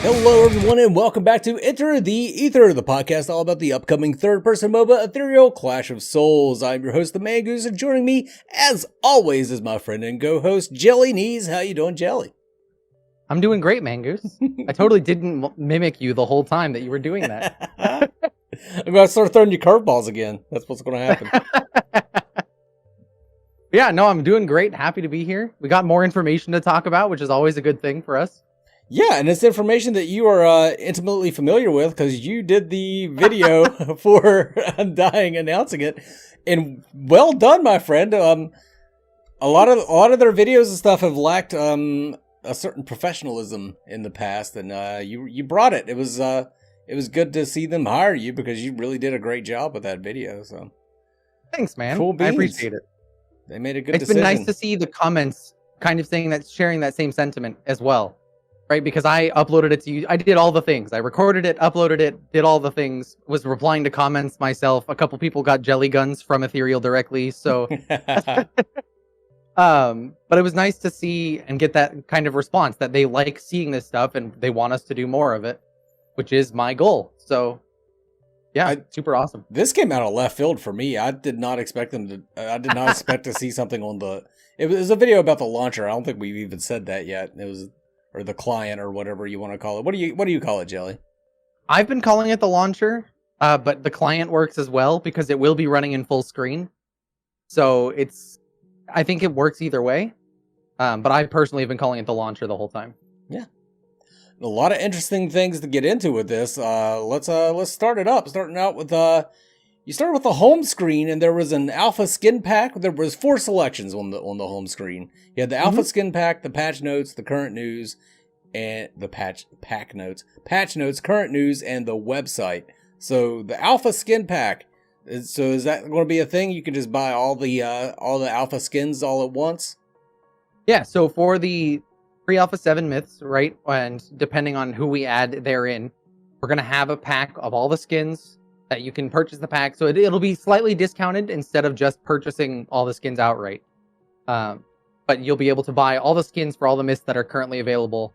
Hello everyone and welcome back to Enter the Ether, the podcast all about the upcoming third-person MOBA Ethereal Clash of Souls. I'm your host, the Mangoose, and joining me, as always, is my friend and co-host, JellyKnees. How you doing, Jelly? I'm doing great, Mangoose. I totally didn't mimic you the whole time that you were doing that. I'm going to start throwing you curveballs again. That's what's going to happen. Yeah, no, I'm doing great. Happy to be here. We got more information to talk about, which is always a good thing for us. Yeah, and it's information that you are intimately familiar with because you did the video for Undying announcing it. And well done, my friend. A lot of their videos and stuff have lacked a certain professionalism in the past, and you brought it. It was good to see them hire you because you really did a great job with that video. So thanks, man. Cool beans. I appreciate it. They made a good decision. It's been nice to see the comments kind of saying that, sharing that same sentiment as well, right? Because I uploaded it to you. I did all the things. I recorded it, uploaded it, did all the things, was replying to comments myself. A couple people got jelly guns from Ethereal directly. So, but it was nice to see and get that kind of response that they like seeing this stuff and they want us to do more of it, which is my goal. So yeah, super awesome. This came out of left field for me. I did not expect them to. I did not expect to see something on the. It was a video about the launcher. I don't think we've even said that yet. It was, or the client, or whatever you want to call it. What do you call it, Jelly? I've been calling it the launcher, but the client works as well because it will be running in full screen. So I think it works either way. But I personally have been calling it the launcher the whole time. Yeah. A lot of interesting things to get into with this. Let's start it up. Starting out with you started with the home screen, and there was an alpha skin pack. There was 4 selections on the home screen. You had the alpha skin pack, the patch notes, the current news, and the patch notes, current news, and the website. So the alpha skin pack. So is that going to be a thing? You can just buy all the alpha skins all at once? Yeah. So for the pre-alpha 7 myths, right? And depending on who we add therein, we're going to have a pack of all the skins that you can purchase the pack. So it'll be slightly discounted instead of just purchasing all the skins outright. But you'll be able to buy all the skins for all the myths that are currently available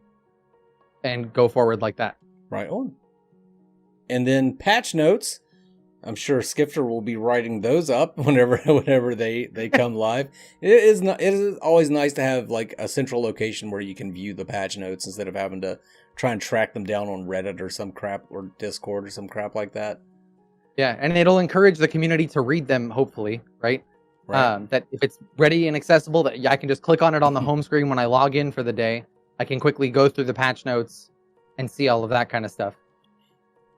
and go forward like that. Right on. And then patch notes. I'm sure Skifter will be writing those up whenever they come live. It is always nice to have like a central location where you can view the patch notes instead of having to try and track them down on Reddit or some crap, or Discord or some crap like that. Yeah, and it'll encourage the community to read them, hopefully, right? That if it's ready and accessible, that I can just click on it on the home screen when I log in for the day. I can quickly go through the patch notes and see all of that kind of stuff.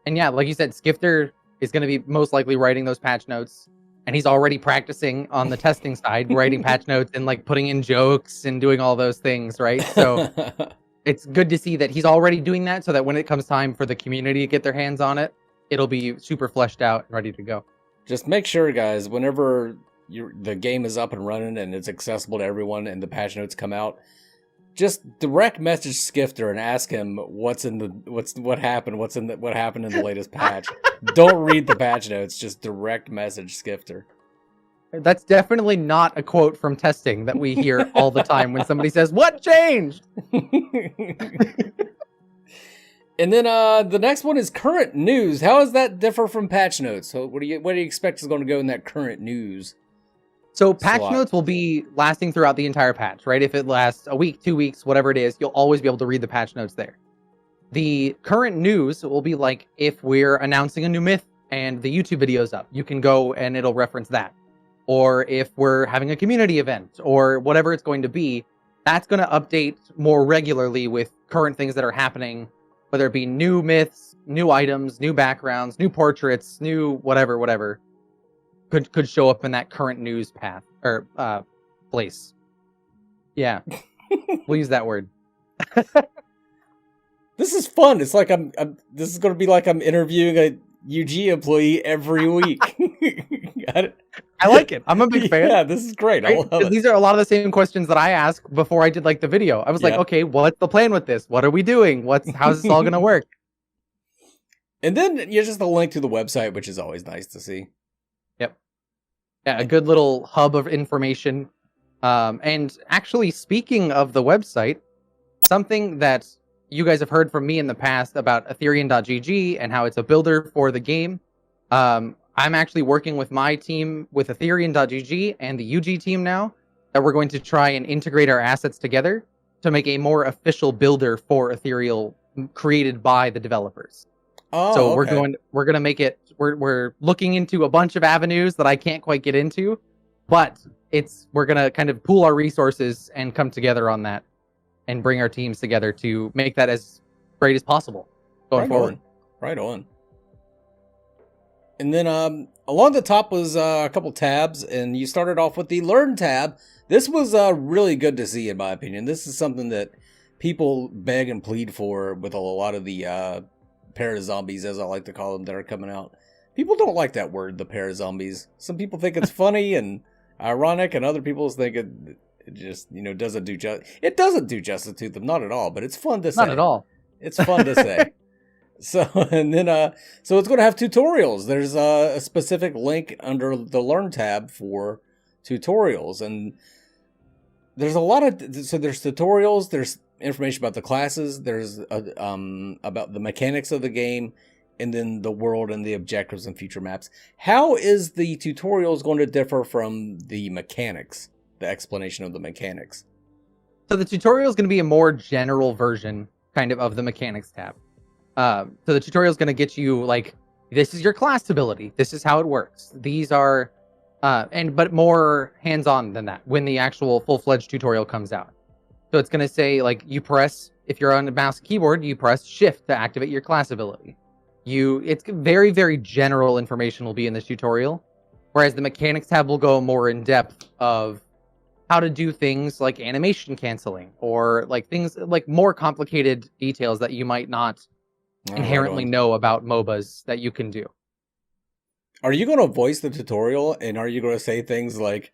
And yeah, like you said, Skifter is going to be most likely writing those patch notes, and he's already practicing on the testing side, writing patch notes and like putting in jokes and doing all those things, right? So it's good to see that he's already doing that, so that when it comes time for the community to get their hands on it, it'll be super fleshed out and ready to go. Just make sure, guys, whenever the game is up and running and it's accessible to everyone and the patch notes come out, just direct message Skifter and ask him what happened in the latest patch. Don't read the patch notes, just direct message Skifter. That's definitely not a quote from testing that we hear all the time when somebody says, "What changed?" And then the next one is current news. How does that differ from patch notes? So what do you expect is going to go in that current news? So patch notes will be lasting throughout the entire patch, right? If it lasts a week, 2 weeks, whatever it is, you'll always be able to read the patch notes there. The current news will be like if we're announcing a new myth and the YouTube video is up, you can go and it'll reference that. Or if we're having a community event or whatever it's going to be, that's going to update more regularly with current things that are happening, whether it be new myths, new items, new backgrounds, new portraits, new whatever. Could show up in that current news path or place. Yeah, we'll use that word. This is fun. It's like this is going to be like I'm interviewing a UG employee every week. I like it. I'm a big fan. Yeah, this is great. Right? I love it. These are a lot of the same questions that I ask before I did like the video. I was like, okay, what's the plan with this? What are we doing? How's this all going to work? And then just a link to the website, which is always nice to see. Yep. Yeah, a good little hub of information. And actually, speaking of the website, something that you guys have heard from me in the past about Ethereal.gg and how it's a builder for the game. I'm actually working with my team with Ethereal.gg and the UG team now that we're going to try and integrate our assets together to make a more official builder for Ethereal created by the developers. Oh, so okay. we're gonna make it. We're looking into a bunch of avenues that I can't quite get into, but we're gonna kind of pool our resources and come together on that, and bring our teams together to make that as great as possible going forward. Right on. And then along the top was a couple tabs, and you started off with the Learn tab. This was really good to see, in my opinion. This is something that people beg and plead for with a lot of the para-zombies, as I like to call them, that are coming out. People don't like that word, the para-zombies. Some people think it's funny and ironic, and other people think it just, doesn't do justice. It doesn't do justice to them, not at all, but it's fun to say. Not at all. It's fun to say. So, and then, so it's going to have tutorials. There's a specific link under the Learn tab for tutorials, and there's a lot of, so there's tutorials, there's information about the classes, there's about the mechanics of the game, and then the world and the objectives and future maps. How is the tutorials going to differ from the mechanics, the explanation of the mechanics? So the tutorial is going to be a more general version kind of the mechanics tab. So the tutorial is going to get you like, this is your class ability, this is how it works, these are but more hands-on than that when the actual full-fledged tutorial comes out. So it's going to say, like, you press, if you're on the mouse and keyboard, you press shift to activate your class ability. It's very, very general information will be in this tutorial, whereas the mechanics tab will go more in depth of how to do things like animation canceling, or like things like more complicated details that you might not inherently know about MOBAs that you can do. Are you going to voice the tutorial, and are you going to say things like,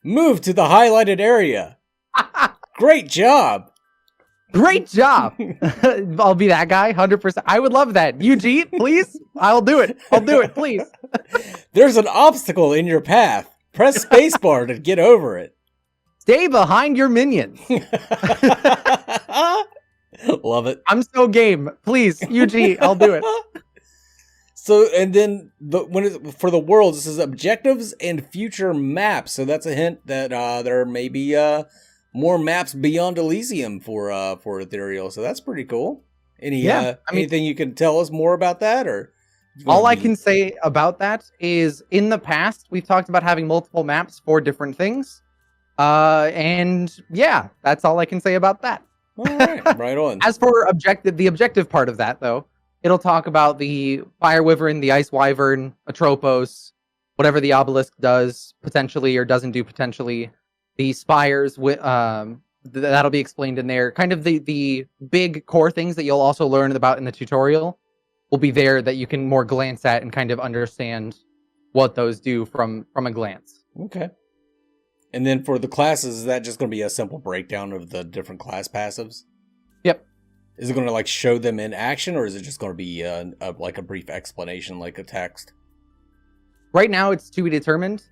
move to the highlighted area? Great job. Great job. I'll be that guy, 100%. I would love that. UG, please? I'll do it. I'll do it, please. There's an obstacle in your path. Press spacebar to get over it. Stay behind your minions. Love it. I'm so game. Please, UG, I'll do it. So, and then for the world, this is objectives and future maps. So that's a hint that there may be more maps beyond Elysium for Ethereal. So that's pretty cool. Anything you can tell us more about that, or? All I can say about that is, in the past, we've talked about having multiple maps for different things. And yeah, that's all I can say about that. All right, right on. As for the objective part of that, though, it'll talk about the Fire Wyvern, the Ice Wyvern, Atropos, whatever the Obelisk does potentially or doesn't do potentially. The Spires, that'll be explained in there. Kind of the big core things that you'll also learn about in the tutorial will be there, that you can more glance at and kind of understand what those do from a glance. Okay. And then for the classes, is that just going to be a simple breakdown of the different class passives? Yep. Is it going to like show them in action, or is it just going to be like a brief explanation, like a text? Right now, it's to be determined.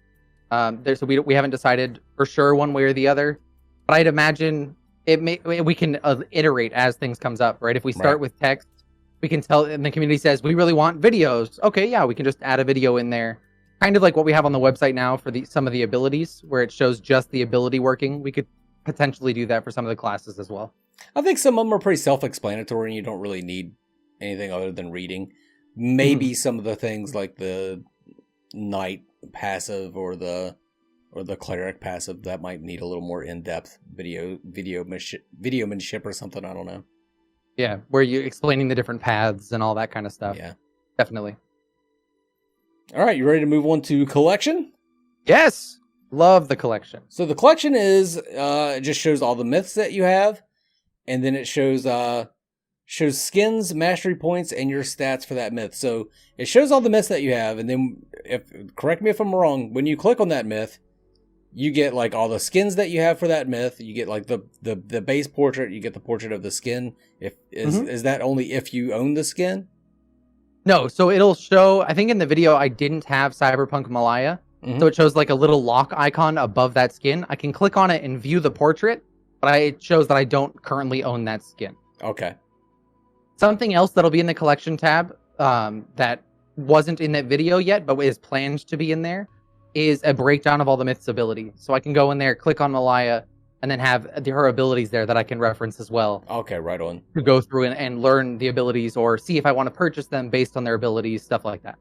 So we haven't decided for sure one way or the other. But I'd imagine we can iterate as things comes up, right? If we start with text, we can tell, and the community says we really want videos. Okay, yeah, we can just add a video in there. Kind of like what we have on the website now for some of the abilities, where it shows just the ability working. We could potentially do that for some of the classes as well. I think some of them are pretty self-explanatory, and you don't really need anything other than reading. Maybe some of the things like the knight passive or the cleric passive, that might need a little more in-depth videomanship or something. I don't know. Yeah, where you're explaining the different paths and all that kind of stuff. Yeah, definitely. All right, you ready to move on to collection? Yes, love the collection. So the collection is it just shows all the myths that you have, and then it shows skins, mastery points, and your stats for that myth. So it shows all the myths that you have, and then correct me if I'm wrong, when you click on that myth, you get like all the skins that you have for that myth. You get like the base portrait. You get the portrait of the skin. Is that only if you own the skin? No, so it'll show, I think in the video I didn't have Cyberpunk Malaya, so it shows like a little lock icon above that skin. I can click on it and view the portrait, but it shows that I don't currently own that skin. Okay. Something else that'll be in the collection tab that wasn't in that video yet, but is planned to be in there, is a breakdown of all the myth's abilities. So I can go in there, click on Malaya, and then have her abilities there that I can reference as well. Okay, right on. To go through and learn the abilities, or see if I want to purchase them based on their abilities, stuff like that.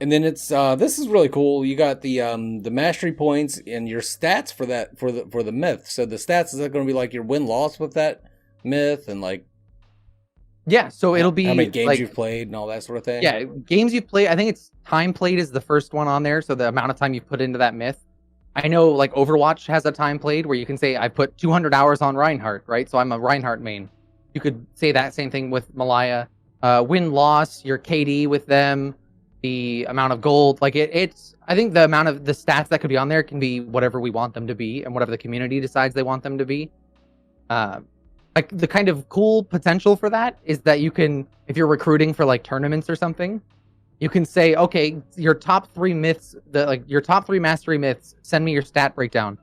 And then it's this is really cool. You got the mastery points and your stats for that for the myth. So the stats, is that going to be like your win loss with that myth and like yeah, so it'll be how many games like, you've played and all that sort of thing. Yeah, games you've played. I think it's time played is the first one on there. So the amount of time you've put into that myth. I know like Overwatch has a time played where you can say I put 200 hours on Reinhardt, right? So I'm a Reinhardt main. You could say that same thing with Malaya. Win loss, your KD with them, the amount of gold. Like it's. I think the amount of the stats that could be on there can be whatever we want them to be and whatever the community decides they want them to be. Like the kind of cool potential for that is that you can, if you're recruiting for like tournaments or something, you can say, okay, your top 3 myths, your top 3 mastery myths, send me your stat breakdown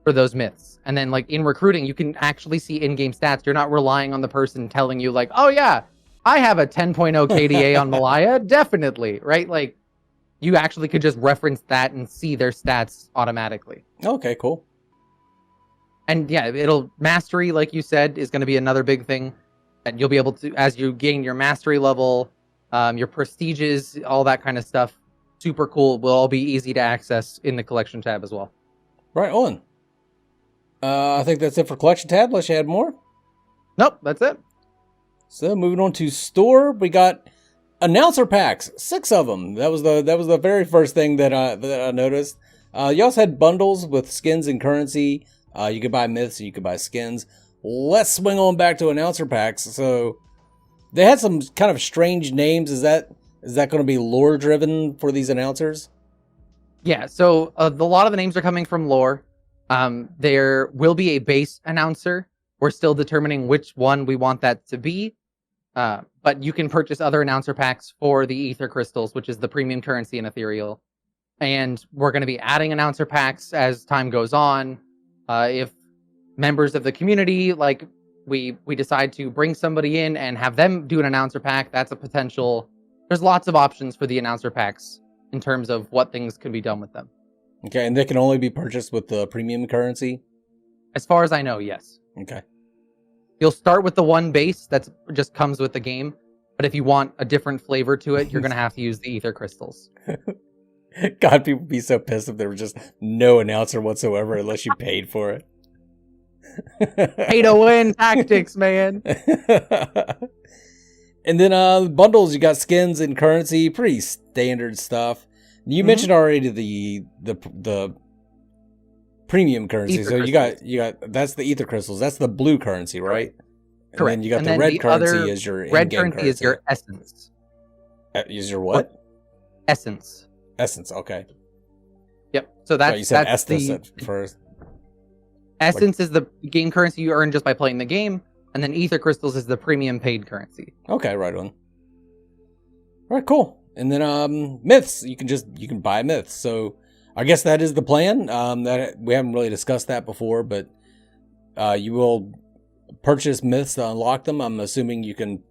for those myths. And then like in recruiting, you can actually see in-game stats. You're not relying on the person telling you like, oh yeah, I have a 10.0 KDA on Malaya, definitely, right? Like you actually could just reference that and see their stats automatically. Okay, cool. And yeah, mastery, like you said, is going to be another big thing. And you'll be able to, as you gain your mastery level, your prestiges, all that kind of stuff, super cool, will all be easy to access in the collection tab as well. Right on. I think that's it for collection tab, unless you had more. Nope, that's it. So moving on to store, we got announcer packs, 6 of them. That was the very first thing that I noticed. You also had bundles with skins and currency. You could buy myths, you could buy skins. Let's swing on back to announcer packs. So they had some kind of strange names. Is that going to be lore driven for these announcers? Yeah. So a lot of the names are coming from lore. There will be a base announcer. We're still determining which one we want that to be. But you can purchase other announcer packs for the Ether Crystals, which is the premium currency in Ethereal. And we're going to be adding announcer packs as time goes on. If members of the community, like we decide to bring somebody in and have them do an announcer pack, that's a potential. There's lots of options for the announcer packs in terms of what things can be done with them. Okay, and they can only be purchased with the premium currency? As far as I know, yes. Okay. You'll start with the one base that just comes with the game, but if you want a different flavor to it, you're going to have to use the Ether Crystals. God, people would be so pissed if there was just no announcer whatsoever unless you paid for it. Pay to win tactics, man. And then bundles, you got skins and currency, pretty standard stuff. You mentioned already the premium currency. Ether so crystals. you got that's the Ether Crystals. That's the blue currency, right? And Correct. then you got And the then red the currency as your red in-game currency is your essence. Is your what? Essence. Essence, okay. Yep. So that's you said that's Estus the at first. essence is the game currency you earn just by playing the game, and then Ether Crystals is the premium paid currency. Okay, right on. All right, cool. And then myths, you can buy myths. So I guess that is the plan. That we haven't really discussed that before, but you will purchase myths to unlock them. I'm assuming you can.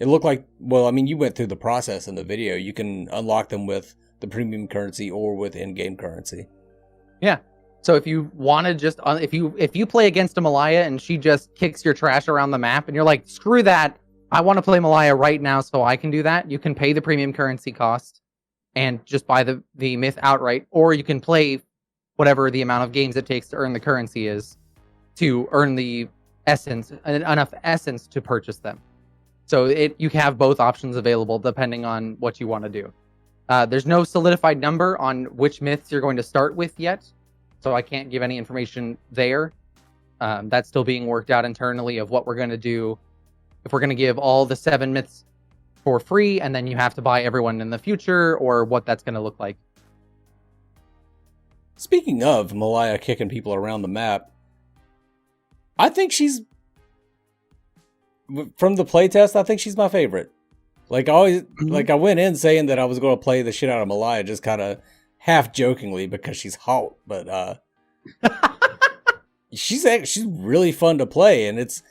It looked like, well, I mean, you went through the process in the video. You can unlock them with the premium currency or with in-game currency. Yeah. So if you want to just if you play against a Malaya and she just kicks your trash around the map and you're like, screw that, I want to play Malaya right now so I can do that, you can pay the premium currency cost and just buy the myth outright, or you can play whatever the amount of games it takes to earn the currency is to earn the essence, enough essence to purchase them. So you have both options available depending on what you want to do. There's no solidified number on which myths you're going to start with yet, so I can't give any information there. That's still being worked out internally of what we're going to do. If we're going to give all the 7 myths for free, and then you have to buy everyone in the future, or what that's going to look like. Speaking of Malaya kicking people around the map, I think she's, from the playtest, I think she's my favorite. Like, I went in saying that I was going to play the shit out of Malaya, just kind of half jokingly because she's hot, but she's really fun to play, and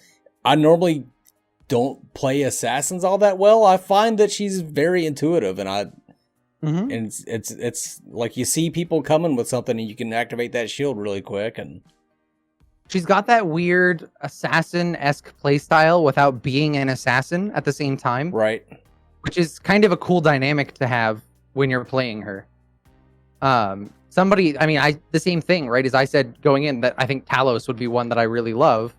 I normally don't play assassins all that well, I find that she's very intuitive, and and it's like you see people coming with something and you can activate that shield really quick, and she's got that weird assassin-esque playstyle without being an assassin at the same time. Right. Which is kind of a cool dynamic to have when you're playing her. The same thing, right? As I said going in, that I think Talos would be one that I really love.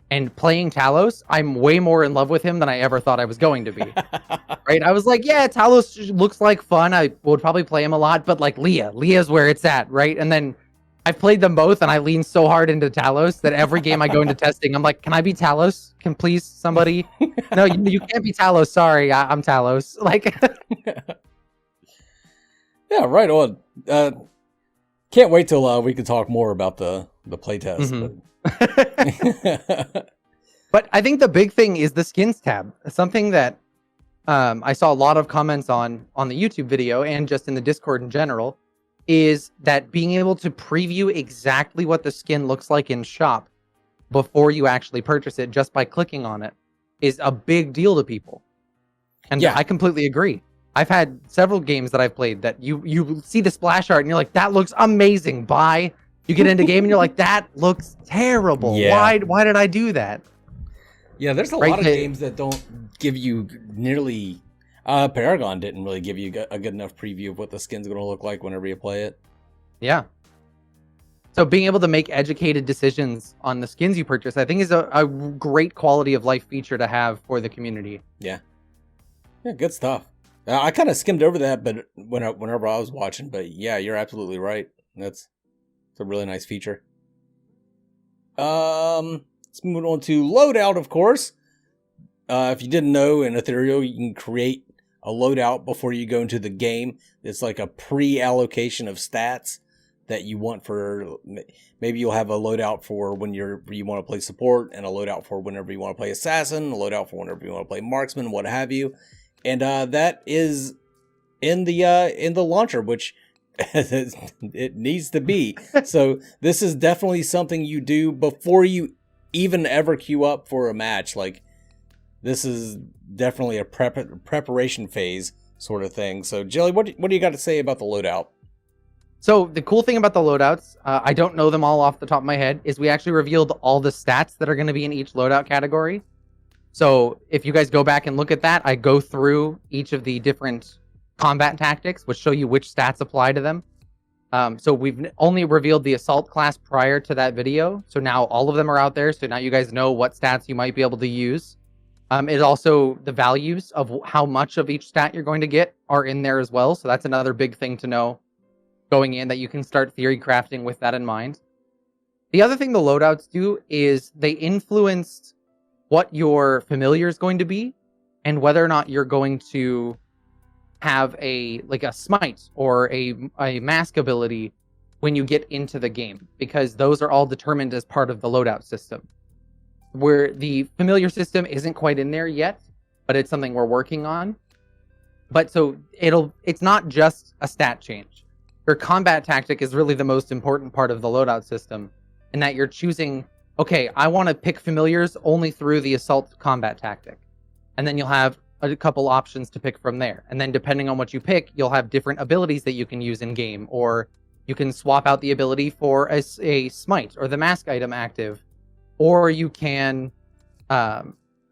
And playing Talos, I'm way more in love with him than I ever thought I was going to be. Right? I was like, yeah, Talos looks like fun. I would probably play him a lot, but like Leah's where it's at, right? And then I've played them both, and I lean so hard into Talos that every game I go into testing, I'm like, can I be Talos? Can please somebody? No, you can't be Talos. Sorry, I'm Talos. Like, yeah, right on. Can't wait till we can talk more about the playtest. Mm-hmm. But I think the big thing is the skins tab. Something that I saw a lot of comments on the YouTube video and just in the Discord in general, is that being able to preview exactly what the skin looks like in shop before you actually purchase it just by clicking on it is a big deal to people. And yeah, I completely agree. I've had several games that I've played that you see the splash art and you're like, that looks amazing. Buy. You get into game and you're like, that looks terrible. Yeah. Why did I do that? Yeah, there's a lot of games that don't give you nearly... Paragon didn't really give you a good enough preview of what the skin's going to look like whenever you play it. Yeah. So being able to make educated decisions on the skins you purchase, I think is a great quality of life feature to have for the community. Yeah. Yeah, good stuff. I kind of skimmed over that, but whenever I was watching, but yeah, you're absolutely right. It's a really nice feature. Let's move on to Loadout, of course. If you didn't know, in Ethereal, you can create a loadout before you go into the game. It's like a pre-allocation of stats that you want for... Maybe you'll have a loadout for when you want to play support, and a loadout for whenever you want to play assassin, a loadout for whenever you want to play marksman, what have you. And that is in the launcher, which it needs to be. So this is definitely something you do before you even ever queue up for a match. Like, this is definitely a preparation phase sort of thing. So, Jelly, what do you got to say about the loadout? So the cool thing about the loadouts, I don't know them all off the top of my head, is we actually revealed all the stats that are going to be in each loadout category. So if you guys go back and look at that, I go through each of the different combat tactics, which show you which stats apply to them. So we've only revealed the assault class prior to that video. So now all of them are out there. So now you guys know what stats you might be able to use. It also, the values of how much of each stat you're going to get are in there as well. So that's another big thing to know going in, that you can start theory crafting with that in mind. The other thing the loadouts do is they influence what your familiar is going to be and whether or not you're going to have a smite or a mask ability when you get into the game, because those are all determined as part of the loadout system. Where the familiar system isn't quite in there yet, but it's something we're working on. But so it's not just a stat change. Your combat tactic is really the most important part of the loadout system, in that you're choosing, okay, I want to pick familiars only through the assault combat tactic. And then you'll have a couple options to pick from there. And then depending on what you pick, you'll have different abilities that you can use in game, or you can swap out the ability for a smite or the mask item active. Or you can,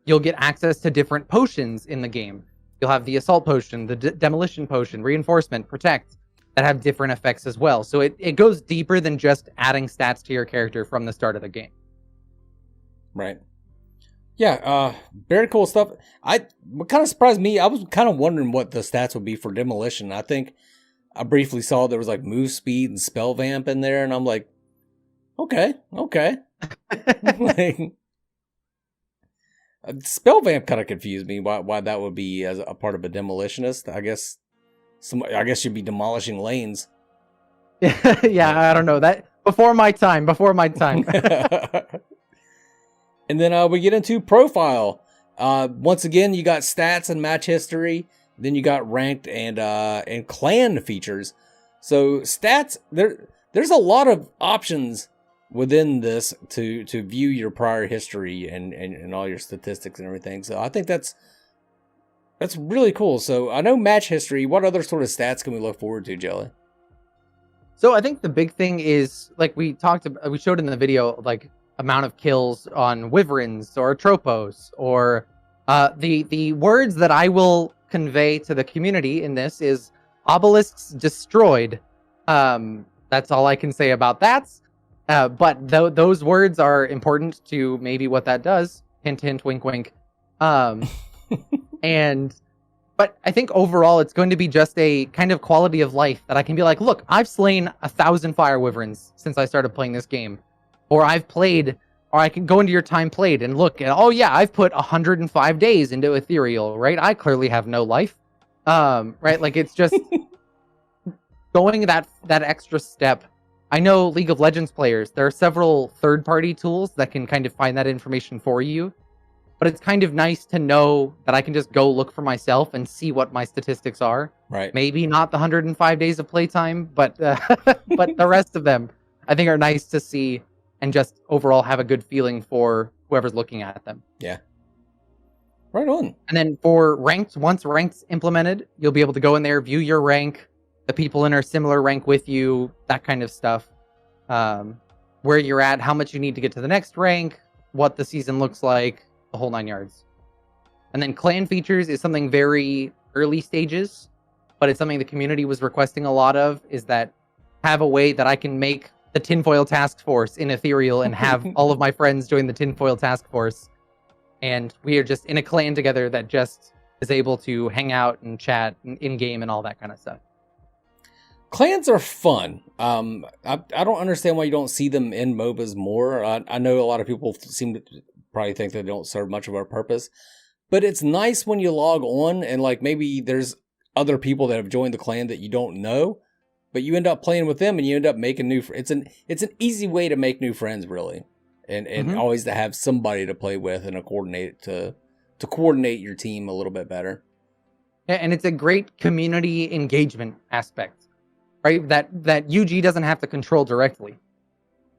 you'll get access to different potions in the game. You'll have the assault potion, the demolition potion, reinforcement, protect, that have different effects as well. So it goes deeper than just adding stats to your character from the start of the game. Right. Yeah, very cool stuff. What kind of surprised me, I was kind of wondering what the stats would be for demolition. I think I briefly saw there was like move speed and spell vamp in there, and I'm like, okay. Like, spell vamp kind of confused me why that would be as a part of a demolitionist. I guess you'd be demolishing lanes. Yeah, I don't know. That before my time. And then we get into profile. Once again, you got stats and match history. Then you got ranked and clan features. So stats, there's a lot of options within this to view your prior history and all your statistics and everything. So I think that's really cool. So I know match history. What other sort of stats can we look forward to, Jelly? So I think the big thing is, like we showed in the video, like amount of kills on wyverns or tropos, or the words that I will convey to the community in this is obelisks destroyed. That's all I can say about that. But those words are important to maybe what that does. Hint, hint, wink, wink. But I think overall it's going to be just a kind of quality of life that I can be like, look, I've slain 1,000 fire wyverns since I started playing this game. Or I've played, or I can go into your time played and look at, oh yeah, I've put 105 days into Ethereal, right? I clearly have no life. Right? Like, it's just going that extra step. I know League of Legends players, there are several third-party tools that can kind of find that information for you. But it's kind of nice to know that I can just go look for myself and see what my statistics are. Right. Maybe not the 105 days of playtime, but but the rest of them, I think, are nice to see and just overall have a good feeling for whoever's looking at them. Yeah. Right on. And then for ranked, once ranked's implemented, you'll be able to go in there, view your rank, the people in a similar rank with you, that kind of stuff. Where you're at, how much you need to get to the next rank, what the season looks like, the whole 9 yards. And then clan features is something very early stages, but it's something the community was requesting a lot of, is that have a way that I can make the tinfoil task force in Ethereal and have all of my friends join the tinfoil task force. And we are just in a clan together that just is able to hang out and chat in-game and all that kind of stuff. Clans are fun. I don't understand why you don't see them in MOBAs more. I know a lot of people seem to probably think they don't serve much of a purpose, but it's nice when you log on and like maybe there's other people that have joined the clan that you don't know, but you end up playing with them and you end up making new friends. It's an easy way to make new friends, really, and always to have somebody to play with and to coordinate your team a little bit better. Yeah, and it's a great community engagement aspect, right? That UG doesn't have to control directly.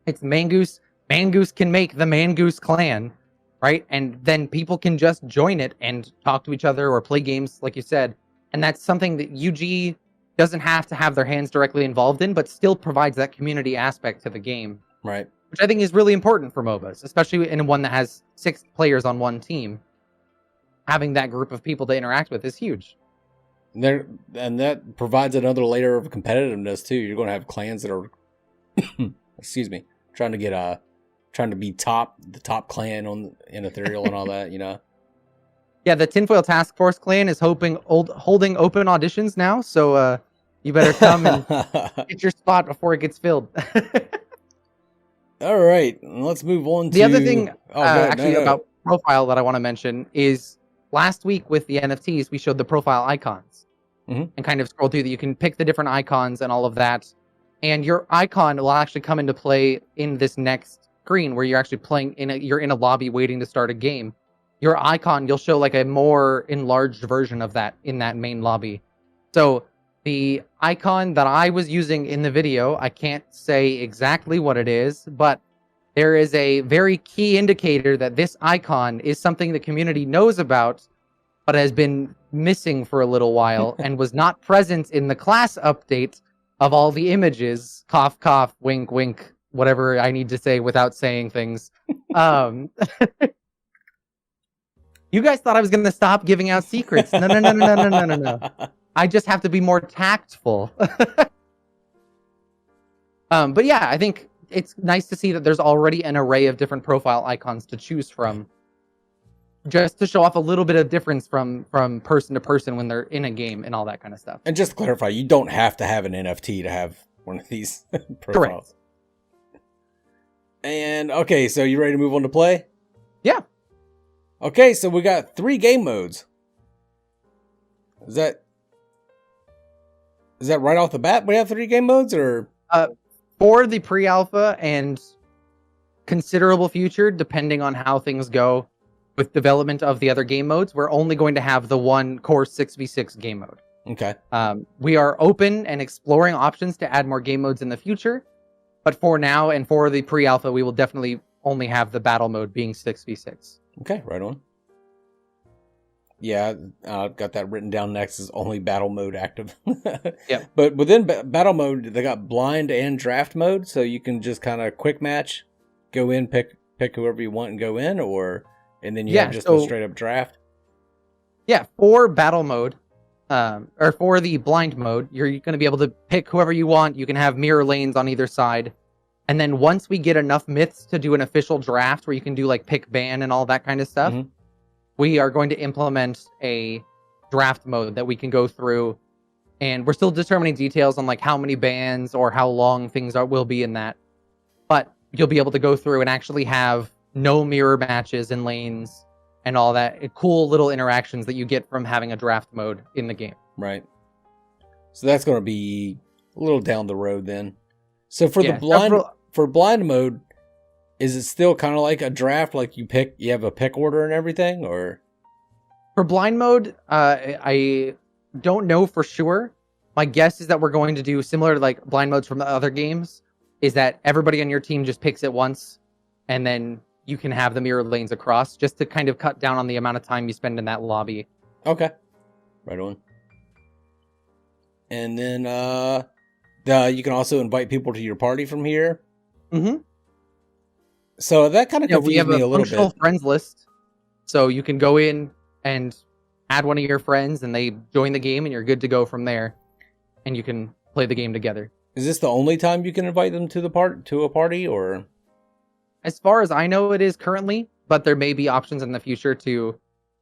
It's Mangoose. Mangoose can make the Mangoose clan, right? And then people can just join it and talk to each other or play games, like you said. And that's something that UG doesn't have to have their hands directly involved in, but still provides that community aspect to the game. Right. Which I think is really important for MOBAs, especially in one that has 6 players on one team. Having that group of people to interact with is huge. And that provides another layer of competitiveness too. You're going to have clans that are, excuse me, trying to be the top clan in Ethereal and all that, you know. Yeah, the Tinfoil Task Force clan is holding open auditions now, so you better come and get your spot before it gets filled. All right, let's move on to the other thing. About profile that I want to mention is last week with the NFTs, we showed the profile icons and kind of scroll through that. You can pick the different icons and all of that, and your icon will actually come into play in this next screen where you're actually playing you're in a lobby waiting to start a game. Your icon, you'll show like a more enlarged version of that in that main lobby. So the icon that I was using in the video, I can't say exactly what it is, but there is a very key indicator that this icon is something the community knows about, but has been missing for a little while and was not present in the class update of all the images. Cough, cough, wink, wink, whatever I need to say without saying things. You guys thought I was going to stop giving out secrets. No. I just have to be more tactful. But yeah, I think it's nice to see that there's already an array of different profile icons to choose from, just to show off a little bit of difference from person to person when they're in a game and all that kind of stuff. And just to clarify, you don't have to have an NFT to have one of these profiles. Correct. And okay, so you ready to move on to play? Yeah. Okay, so we got 3 game modes. Is that right off the bat? We have 3 game modes, or for the pre-alpha and considerable future, depending on how things go with development of the other game modes, we're only going to have the one core 6v6 game mode. Okay. We are open and exploring options to add more game modes in the future, But for now and for the pre-alpha, we will definitely only have the battle mode being 6v6. Okay, right on. Yeah, I've got that written down next as only battle mode active. Yep. But within battle mode, they got blind and draft mode, so you can just kind of quick match, go in, pick whoever you want and go in, and then you have just a straight up draft. Yeah, for battle mode, or for the blind mode, you're going to be able to pick whoever you want. You can have mirror lanes on either side. And then once we get enough myths to do an official draft where you can do like pick ban and all that kind of stuff, we are going to implement a draft mode that we can go through. And we're still determining details on like how many bans or how long things will be in that. But you'll be able to go through and actually have no mirror matches in lanes and all that cool little interactions that you get from having a draft mode in the game. Right. So that's going to be a little down the road then. So for for blind mode, is it still kind of like a draft? Like you have a pick order and everything, or? For blind mode, I don't know for sure. My guess is that we're going to do similar to like blind modes from the other games, is that everybody on your team just picks it once, and then you can have the mirror lanes across, just to kind of cut down on the amount of time you spend in that lobby. Okay. Right on. And then you can also invite people to your party from here. Mm-hmm. So that kind of confused me a little bit. We have a functional friends list, so you can go in and add one of your friends, and they join the game, and you're good to go from there, and you can play the game together. Is this the only time you can invite them to a party, or? As far as I know, it is currently, but there may be options in the future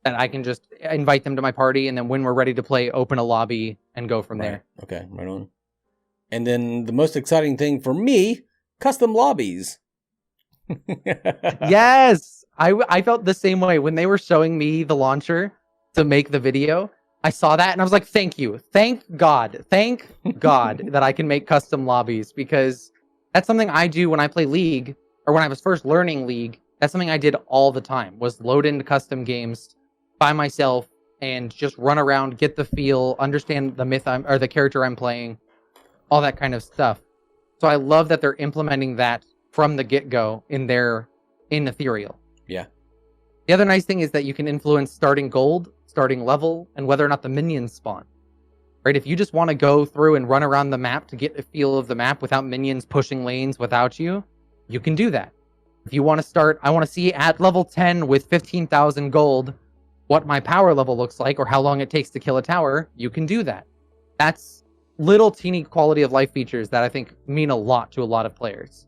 that I can just invite them to my party, and then when we're ready to play, open a lobby and go from there. Okay, right on. And then the most exciting thing for me, custom lobbies. Yes! I felt the same way when they were showing me the launcher to make the video. I saw that and I was like, thank you. Thank God that I can make custom lobbies, because that's something I do when I play League, or when I was first learning League. That's something I did all the time, was load into custom games by myself and just run around, get the feel, understand the the character I'm playing, all that kind of stuff. So I love that they're implementing that from the get-go in Ethereal. Yeah. The other nice thing is that you can influence starting gold, starting level, and whether or not the minions spawn. Right? If you just want to go through and run around the map to get a feel of the map without minions pushing lanes without you, you can do that. If you want to start, I want to see at level 10 with 15,000 gold what my power level looks like, or how long it takes to kill a tower, you can do that. That's little teeny quality of life features that I think mean a lot to a lot of players.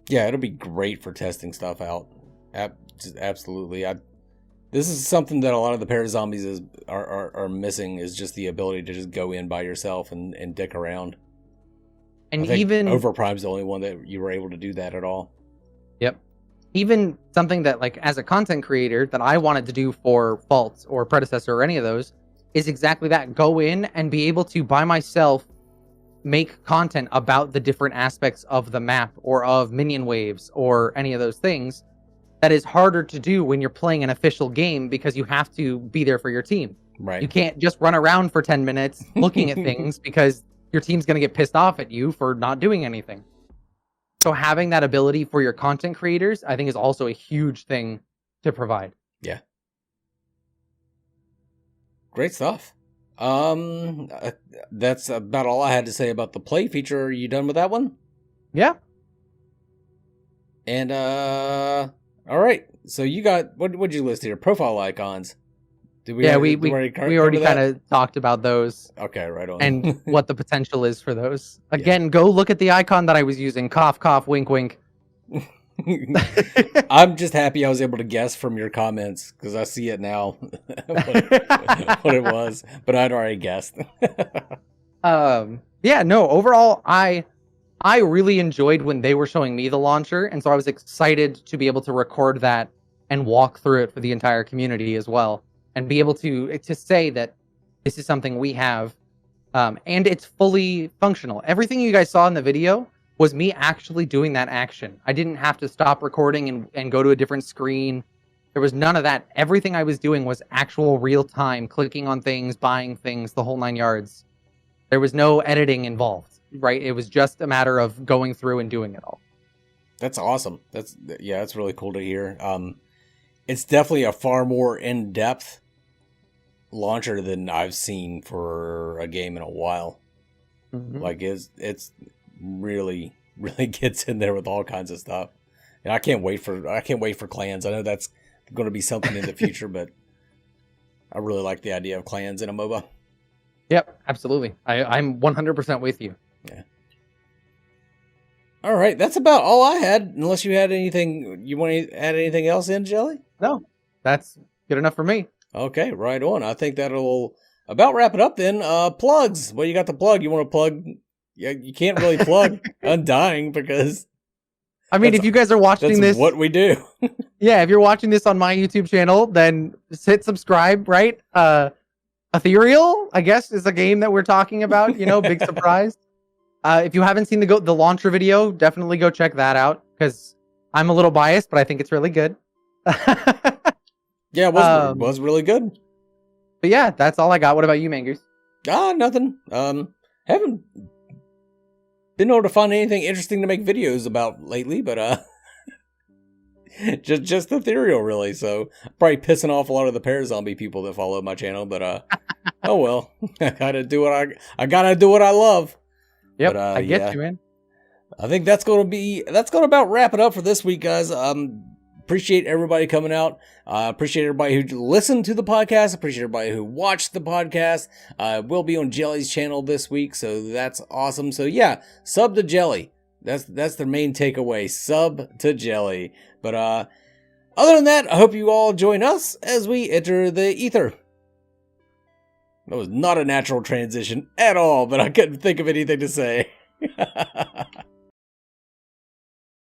Yeah, it'll be great for testing stuff out. Absolutely. This is something that a lot of the para-zombies are missing, is just the ability to just go in by yourself and dick around. And even Overprime's the only one that you were able to do that at all. Yep. Even something that, like, as a content creator that I wanted to do for Fault or Predecessor or any of those, is exactly that. Go in and be able to, by myself, make content about the different aspects of the map or of minion waves or any of those things. That is harder to do when you're playing an official game, because you have to be there for your team. Right. You can't just run around for 10 minutes looking at things, because your team's going to get pissed off at you for not doing anything. So having that ability for your content creators, I think, is also a huge thing to provide. Yeah. Great stuff. That's about all I had to say about the play feature. Are you done with that one? Yeah. And all right. So you got what'd you list here? Profile icons. We already kind of talked about those. Okay, right on. And what the potential is for those. Again, go look at the icon that I was using. Cough, cough, wink, wink. I'm just happy I was able to guess from your comments, because I see it now what it was, but I'd already guessed. Yeah, no, overall, I really enjoyed when they were showing me the launcher, and so I was excited to be able to record that and walk through it for the entire community as well, and be able to say that this is something we have, and it's fully functional. Everything you guys saw in the video was me actually doing that action. I didn't have to stop recording and go to a different screen. There was none of that. Everything I was doing was actual real time, clicking on things, buying things, the whole 9 yards. There was no editing involved. right? It was just a matter of going through and doing it all. That's awesome. That's really cool to hear. It's definitely a far more in-depth launcher than I've seen for a game in a while. Mm-hmm. Like it's really gets in there with all kinds of stuff. And I can't wait for clans. I know that's going to be something in the future, but I really like the idea of clans in a MOBA. Yep, absolutely. I'm 100% with you. Yeah. All right, that's about all I had. Unless you had anything, you want to add anything else in, Jelly? No, that's good enough for me. Okay, right on. I think that'll about wrap it up then. Plugs. What you got to plug? You want to plug? Yeah, you can't really plug Undying because I mean, if you guys are watching this, what we do. Yeah, if you're watching this on my YouTube channel, then just hit subscribe, right? Ethereal, I guess, is a game that we're talking about. Big surprise. If you haven't seen the launcher video, definitely go check that out because I'm a little biased, but I think it's really good. Yeah, it was really good. But yeah, that's all I got. What about you, Mangoose? Nothing. Haven't been able to find anything interesting to make videos about lately, but just Ethereal really. So probably pissing off a lot of the parazombie people that follow my channel, but oh well. I gotta do what I love. Yep, but, I get you, man. I think that's gonna about wrap it up for this week, guys. Appreciate everybody coming out. Appreciate everybody who listened to the podcast. Appreciate everybody who watched the podcast. We'll be on Jelly's channel this week, so that's awesome. So yeah, sub to Jelly. That's the main takeaway. Sub to Jelly. But other than that, I hope you all join us as we enter the ether. That was not a natural transition at all, but I couldn't think of anything to say.